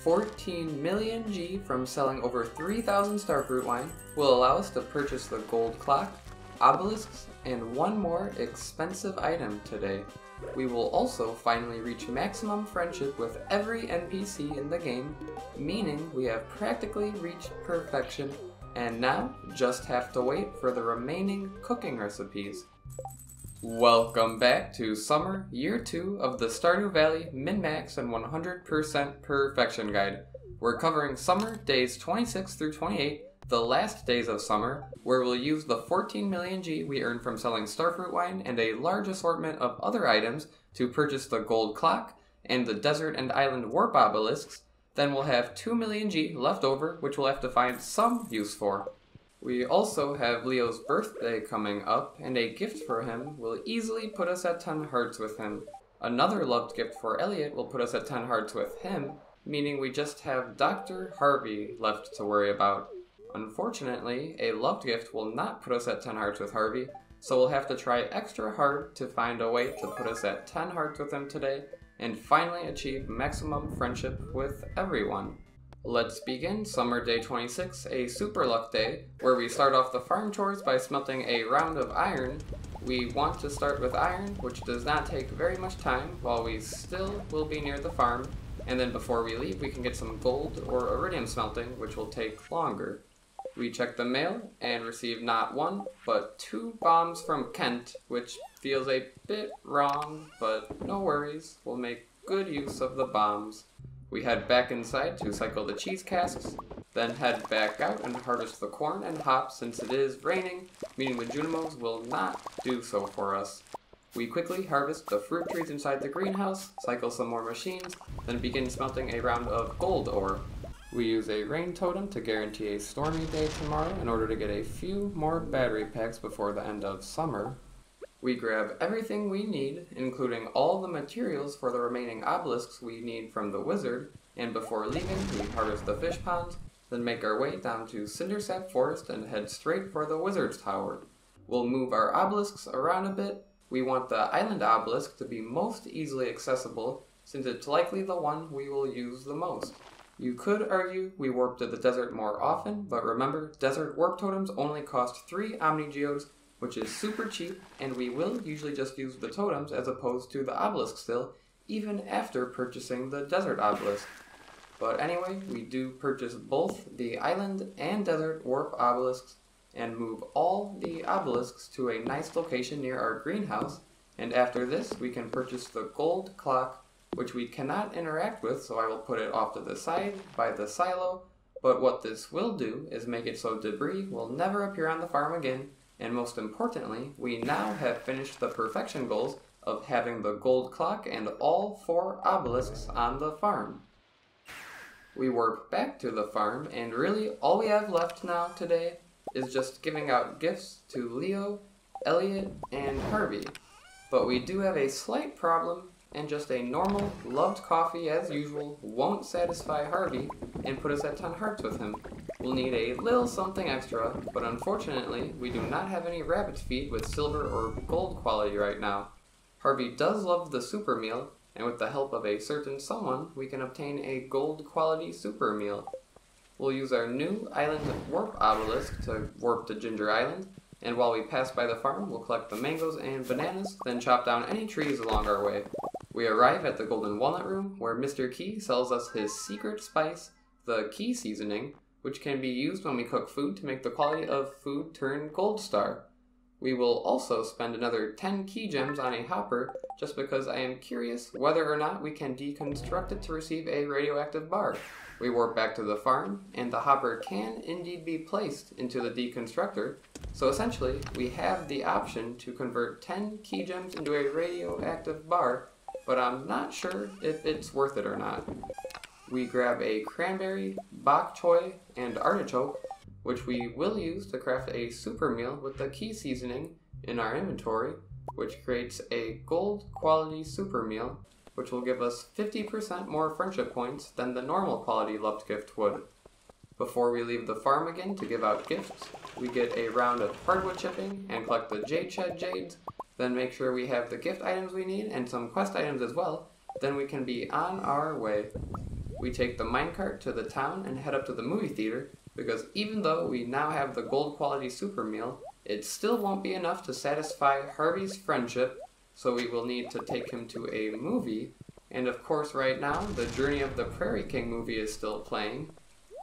14 million G from selling over 3,000 starfruit wine will allow us to purchase the gold clock, obelisks, and one more expensive item today. We will also finally reach maximum friendship with every NPC in the game, meaning we have practically reached perfection, and now just have to wait for the remaining cooking recipes. Welcome back to Summer, Year 2 of the Stardew Valley Min-Max and 100% Perfection Guide. We're covering Summer, days 26 through 28, the last days of Summer, where we'll use the 14 million G we earned from selling starfruit wine and a large assortment of other items to purchase the gold clock and the desert and island warp obelisks. Then we'll have 2 million G left over, which we'll have to find some use for. We also have Leo's birthday coming up, and a gift for him will easily put us at 10 hearts with him. Another loved gift for Elliot will put us at 10 hearts with him, meaning we just have Dr. Harvey left to worry about. Unfortunately, a loved gift will not put us at 10 hearts with Harvey, so we'll have to try extra hard to find a way to put us at 10 hearts with him today, and finally achieve maximum friendship with everyone. Let's begin Summer Day 26, a super luck day, where we start off the farm chores by smelting a round of iron. We want to start with iron, which does not take very much time, while we still will be near the farm, and then before we leave we can get some gold or iridium smelting, which will take longer. We check the mail and receive not one, but 2 bombs from Kent, which feels a bit wrong, but no worries, we'll make good use of the bombs. We head back inside to cycle the cheese casks, then head back out and harvest the corn and hops since it is raining, meaning the Junimos will not do so for us. We quickly harvest the fruit trees inside the greenhouse, cycle some more machines, then begin smelting a round of gold ore. We use a rain totem to guarantee a stormy day tomorrow in order to get a few more battery packs before the end of summer. We grab everything we need, including all the materials for the remaining obelisks we need from the wizard, and before leaving we harvest the fish ponds, then make our way down to Cindersap Forest and head straight for the wizard's tower. We'll move our obelisks around a bit. We want the island obelisk to be most easily accessible, since it's likely the one we will use the most. You could argue we warp to the desert more often, but remember, desert warp totems only cost 3 omnigeodes, which is super cheap, and we will usually just use the totems as opposed to the obelisk still, even after purchasing the desert obelisk. But anyway, we do purchase both the island and desert warp obelisks, and move all the obelisks to a nice location near our greenhouse, and after this we can purchase the gold clock, which we cannot interact with, so I will put it off to the side by the silo, but what this will do is make it so debris will never appear on the farm again. And most importantly, we now have finished the perfection goals of having the gold clock and all 4 obelisks on the farm. We warp back to the farm, and really all we have left now today is just giving out gifts to Leo, Elliot, and Harvey. But we do have a slight problem, and just a normal, loved coffee as usual won't satisfy Harvey and put us at 10 hearts with him. We'll need a little something extra, but unfortunately, we do not have any rabbit's feet with silver or gold quality right now. Harvey does love the super meal, and with the help of a certain someone, we can obtain a gold quality super meal. We'll use our new island warp obelisk to warp to Ginger Island, and while we pass by the farm, we'll collect the mangoes and bananas, then chop down any trees along our way. We arrive at the Golden Walnut Room, where Mr. Key sells us his secret spice, the Key Seasoning, which can be used when we cook food to make the quality of food turn gold star. We will also spend another 10 key gems on a hopper, just because I am curious whether or not we can deconstruct it to receive a radioactive bar. We warp back to the farm, and the hopper can indeed be placed into the deconstructor, so essentially we have the option to convert 10 key gems into a radioactive bar, but I'm not sure if it's worth it or not. We grab a cranberry, bok choy, and artichoke, which we will use to craft a super meal with the key seasoning in our inventory, which creates a gold quality super meal, which will give us 50% more friendship points than the normal quality loved gift would. Before we leave the farm again to give out gifts, we get a round of hardwood chipping and collect the Jade Shed Jades, then make sure we have the gift items we need and some quest items as well, then we can be on our way. we take the minecart to the town and head up to the movie theater, because even though we now have the gold quality super meal, it still won't be enough to satisfy Harvey's friendship, so we will need to take him to a movie. And of course right now, the Journey of the Prairie King movie is still playing,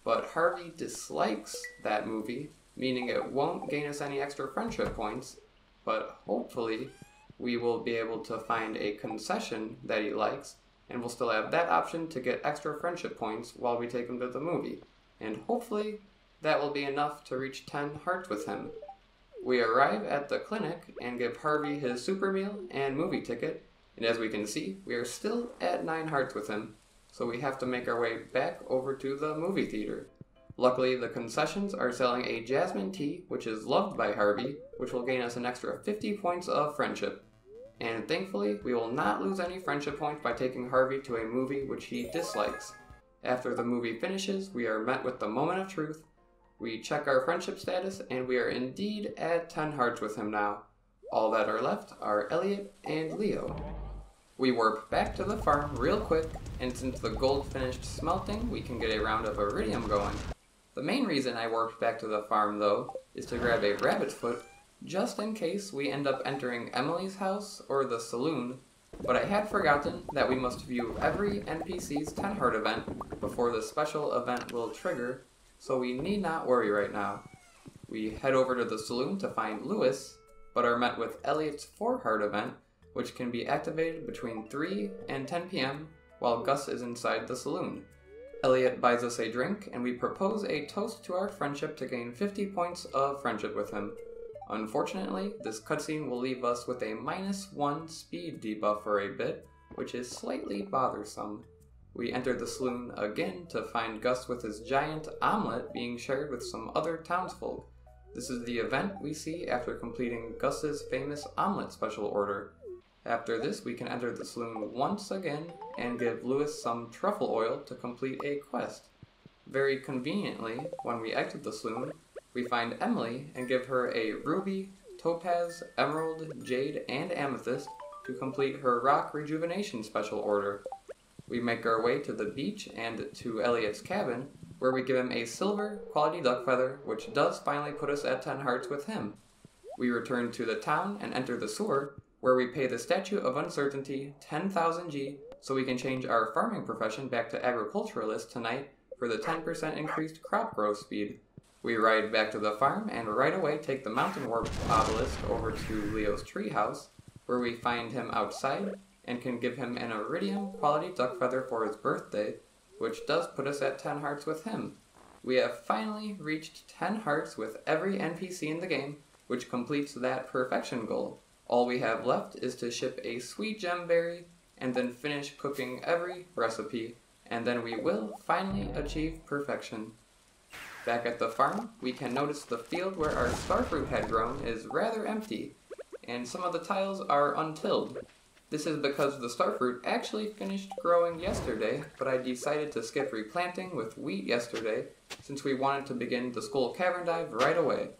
but Harvey dislikes that movie, meaning it won't gain us any extra friendship points, but hopefully we will be able to find a concession that he likes, and we'll still have that option to get extra friendship points while we take him to the movie. And hopefully that will be enough to reach 10 hearts with him. We arrive at the clinic and give Harvey his super meal and movie ticket, and as we can see, we are still at 9 hearts with him, so we have to make our way back over to the movie theater. Luckily, the concessions are selling a jasmine tea, which is loved by Harvey, which will gain us an extra 50 points of friendship. And thankfully, we will not lose any friendship points by taking Harvey to a movie which he dislikes. After the movie finishes, we are met with the moment of truth. We check our friendship status, and we are indeed at 10 hearts with him now. All that are left are Elliot and Leo. We warp back to the farm real quick, and since the gold finished smelting, we can get a round of iridium going. The main reason I warped back to the farm, though, is to grab a rabbit's foot, just in case we end up entering Emily's house or the saloon, but I had forgotten that we must view every NPC's 10 heart event before the special event will trigger, so we need not worry right now. We head over to the saloon to find Lewis, but are met with Elliot's 4 heart event, which can be activated between 3 and 10 p.m. while Gus is inside the saloon. Elliot buys us a drink, and we propose a toast to our friendship to gain 50 points of friendship with him. Unfortunately, this cutscene will leave us with a -1 speed debuff for a bit, which is slightly bothersome. We enter the saloon again to find Gus with his giant omelet being shared with some other townsfolk. This is the event we see after completing Gus's famous omelet special order. After this, we can enter the saloon once again and give Lewis some truffle oil to complete a quest. Very conveniently, when we exit the saloon, we find Emily and give her a ruby, topaz, emerald, jade, and amethyst to complete her rock rejuvenation special order. We make our way to the beach and to Elliot's cabin, where we give him a silver quality duck feather, which does finally put us at 10 hearts with him. We return to the town and enter the sewer, where we pay the Statue of Uncertainty 10,000 G so we can change our farming profession back to agriculturalist tonight for the 10% increased crop growth speed. We ride back to the farm and right away take the mountain warp obelisk over to Leo's treehouse, where we find him outside and can give him an iridium quality duck feather for his birthday, which does put us at 10 hearts with him. We have finally reached 10 hearts with every NPC in the game, which completes that perfection goal. All we have left is to ship a sweet gem berry and then finish cooking every recipe, and then we will finally achieve perfection. Back at the farm, we can notice the field where our starfruit had grown is rather empty, and some of the tiles are untilled. This is because the starfruit actually finished growing yesterday, but I decided to skip replanting with wheat yesterday since we wanted to begin the Skull Cavern dive right away.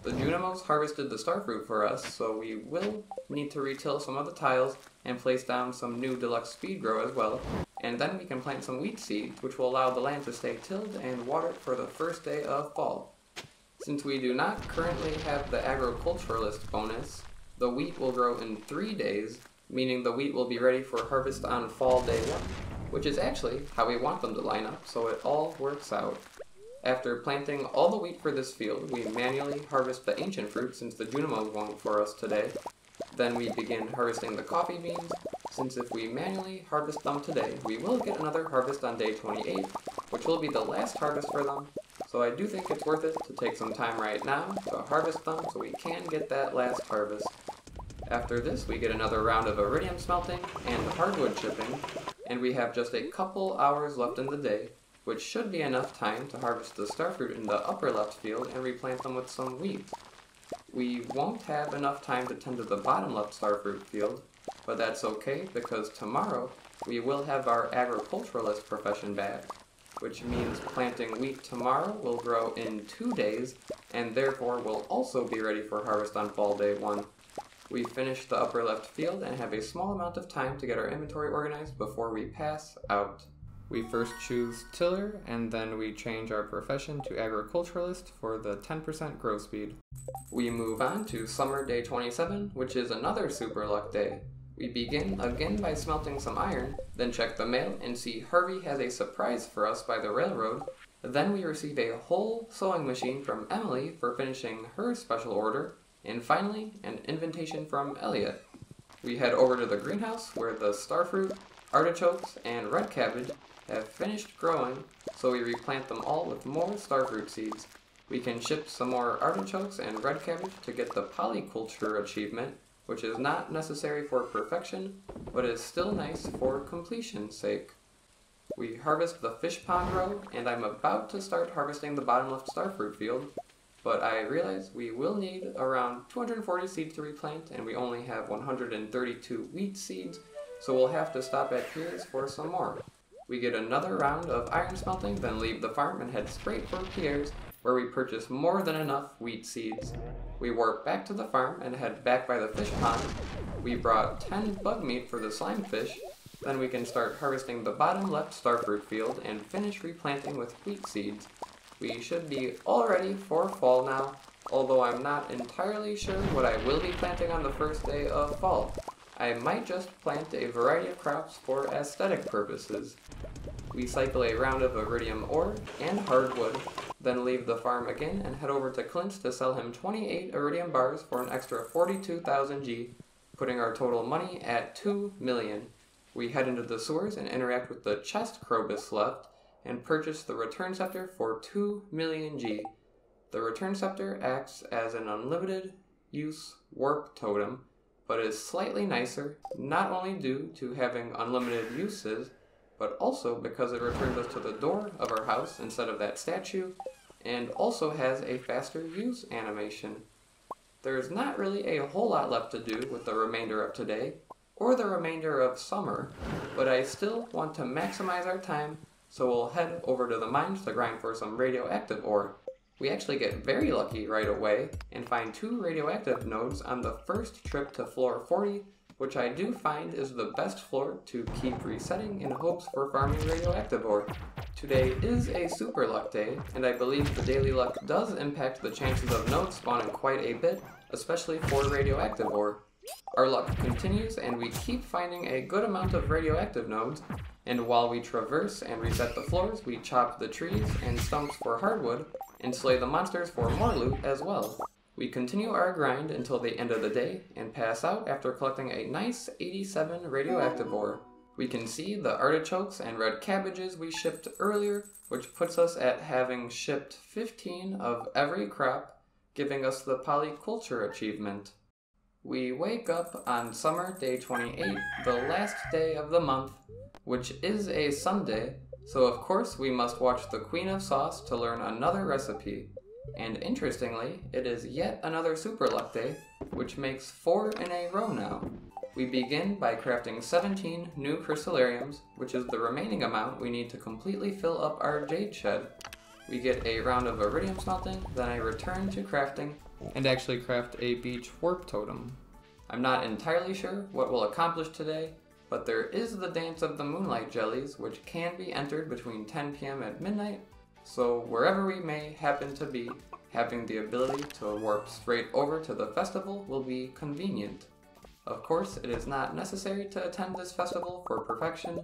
The Junimos harvested the starfruit for us, so we will need to retill some of the tiles and place down some new deluxe speed grow as well, and then we can plant some wheat seeds, which will allow the land to stay tilled and watered for the first day of fall. Since we do not currently have the agriculturalist bonus, the wheat will grow in 3 days, meaning the wheat will be ready for harvest on fall day 1, which is actually how we want them to line up, so it all works out. After planting all the wheat for this field, we manually harvest the ancient fruit since the Junimos won't for us today. Then we begin harvesting the coffee beans, since if we manually harvest them today, we will get another harvest on day 28, which will be the last harvest for them, so I do think it's worth it to take some time right now to harvest them so we can get that last harvest. After this, we get another round of iridium smelting and hardwood chipping, and we have just a couple hours left in the day, which should be enough time to harvest the starfruit in the upper left field and replant them with some wheat. We won't have enough time to tend to the bottom left starfruit field, but that's okay because tomorrow we will have our agriculturalist profession back, which means planting wheat tomorrow will grow in 2 days and therefore will also be ready for harvest on fall day 1. We finish the upper left field and have a small amount of time to get our inventory organized before we pass out. We first choose tiller, and then we change our profession to agriculturalist for the 10% growth speed. We move on to summer day 27, which is another super luck day. We begin again by smelting some iron, then check the mail and see Harvey has a surprise for us by the railroad. Then we receive a whole sewing machine from Emily for finishing her special order, and finally an invitation from Elliot. We head over to the greenhouse where the starfruit, artichokes, and red cabbage have finished growing, so we replant them all with more starfruit seeds. We can ship some more artichokes and red cabbage to get the polyculture achievement, which is not necessary for perfection, but is still nice for completion's sake. We harvest the fish pond row, and I'm about to start harvesting the bottom left starfruit field, but I realize we will need around 240 seeds to replant, and we only have 132 wheat seeds, so we'll have to stop at Chores for some more. We get another round of iron smelting, then leave the farm and head straight for Pierre's, where we purchase more than enough wheat seeds. We warp back to the farm and head back by the fish pond. We brought 10 bug meat for the slime fish, then we can start harvesting the bottom left starfruit field and finish replanting with wheat seeds. We should be all ready for fall now, although I'm not entirely sure what I will be planting on the first day of fall. I might just plant a variety of crops for aesthetic purposes. We cycle a round of iridium ore and hardwood, then leave the farm again and head over to Clint's to sell him 28 iridium bars for an extra 42,000 G, putting our total money at 2 million. We head into the sewers and interact with the chest Krobus left, and purchase the return scepter for 2 million G. The return scepter acts as an unlimited use warp totem, but is slightly nicer, not only due to having unlimited uses, but also because it returns us to the door of our house instead of that statue, and also has a faster use animation. There's not really a whole lot left to do with the remainder of today, or the remainder of summer, but I still want to maximize our time, so we'll head over to the mines to grind for some radioactive ore. We actually get very lucky right away and find 2 radioactive nodes on the first trip to floor 40, which I do find is the best floor to keep resetting in hopes for farming radioactive ore. Today is a super luck day, and I believe the daily luck does impact the chances of nodes spawning quite a bit, especially for radioactive ore. Our luck continues, and we keep finding a good amount of radioactive nodes, and while we traverse and reset the floors, we chop the trees and stumps for hardwood, and slay the monsters for more loot as well. We continue our grind until the end of the day, and pass out after collecting a nice 87 radioactive ore. We can see the artichokes and red cabbages we shipped earlier, which puts us at having shipped 15 of every crop, giving us the polyculture achievement. We wake up on summer day 28, the last day of the month, which is a Sunday, so of course we must watch the Queen of Sauce to learn another recipe. And interestingly, it is yet another super luck day, which makes 4 in a row now. We begin by crafting 17 new crystallariums, which is the remaining amount we need to completely fill up our jade shed. We get a round of iridium smelting, then I return to crafting, and actually craft a beach warp totem. I'm not entirely sure what we'll accomplish today, but there is the Dance of the Moonlight Jellies, which can be entered between 10 PM and midnight, so wherever we may happen to be, having the ability to warp straight over to the festival will be convenient. Of course, it is not necessary to attend this festival for perfection,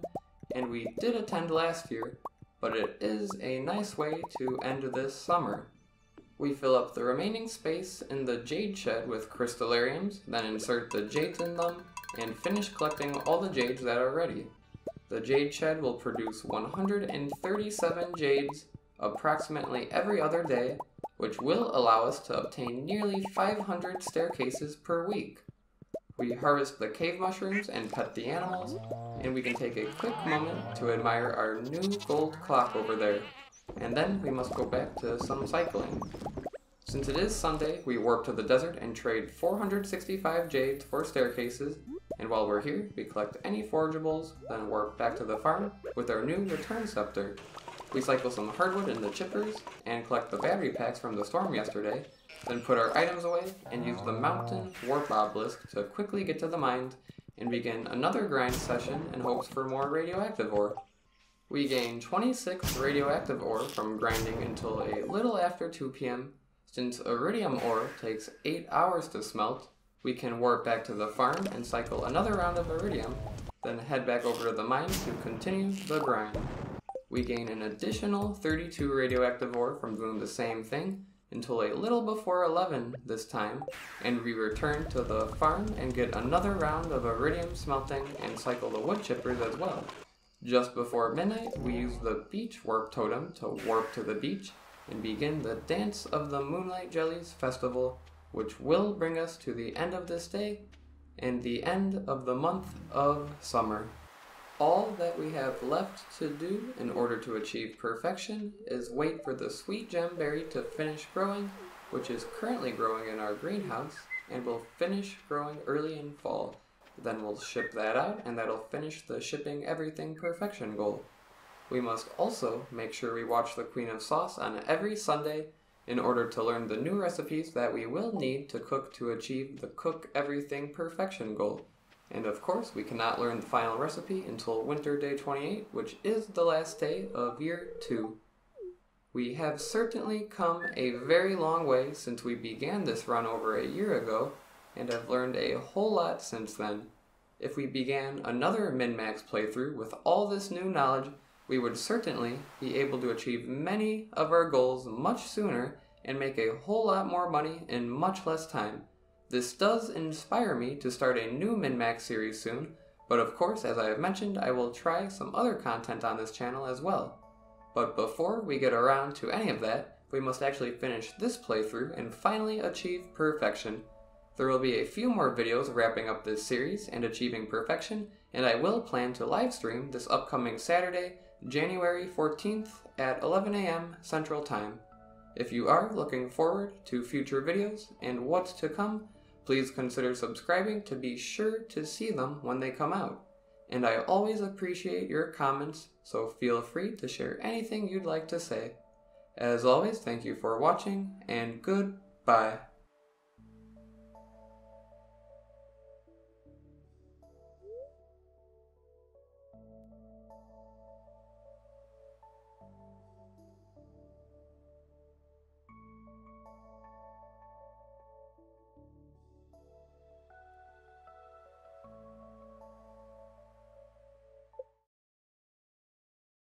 and we did attend last year, but it is a nice way to end this summer. We fill up the remaining space in the jade shed with crystallariums, then insert the jades in them, and finish collecting all the jades that are ready. The jade shed will produce 137 jades approximately every other day, which will allow us to obtain nearly 500 staircases per week. We harvest the cave mushrooms and pet the animals, and we can take a quick moment to admire our new gold clock over there, and then we must go back to some cycling. Since it is Sunday, we warp to the desert and trade 465 jades for staircases, and while we're here, we collect any forageables, then warp back to the farm with our new return scepter. We cycle some hardwood in the chippers, and collect the battery packs from the storm yesterday, then put our items away, and use the mountain warp obelisk to quickly get to the mines, and begin another grind session in hopes for more radioactive ore. We gain 26 radioactive ore from grinding until a little after 2 p.m. Since iridium ore takes 8 hours to smelt, we can warp back to the farm and cycle another round of iridium, then head back over to the mine to continue the grind. We gain an additional 32 radioactive ore from doing the same thing until a little before 11 this time, and we return to the farm and get another round of iridium smelting and cycle the wood chippers as well. Just before midnight, we use the beach warp totem to warp to the beach and begin the Dance of the Moonlight Jellies festival, which will bring us to the end of this day and the end of the month of summer. All that we have left to do in order to achieve perfection is wait for the sweet gem berry to finish growing, which is currently growing in our greenhouse and will finish growing early in fall. Then we'll ship that out, and that'll finish the shipping everything perfection goal. We must also make sure we watch the Queen of Sauce on every Sunday in order to learn the new recipes that we will need to cook to achieve the cook everything perfection goal. And of course, we cannot learn the final recipe until Winter Day 28, which is the last day of Year 2. We have certainly come a very long way since we began this run over a year ago, and have learned a whole lot since then. If we began another min-max playthrough with all this new knowledge, we would certainly be able to achieve many of our goals much sooner and make a whole lot more money in much less time. This does inspire me to start a new min-max series soon, but of course, as I have mentioned, I will try some other content on this channel as well. But before we get around to any of that, we must actually finish this playthrough and finally achieve perfection. There will be a few more videos wrapping up this series and achieving perfection, and I will plan to live stream this upcoming Saturday, January 14th at 11 a.m. Central Time. If you are looking forward to future videos and what's to come, please consider subscribing to be sure to see them when they come out. And I always appreciate your comments, so feel free to share anything you'd like to say. As always, thank you for watching, and goodbye.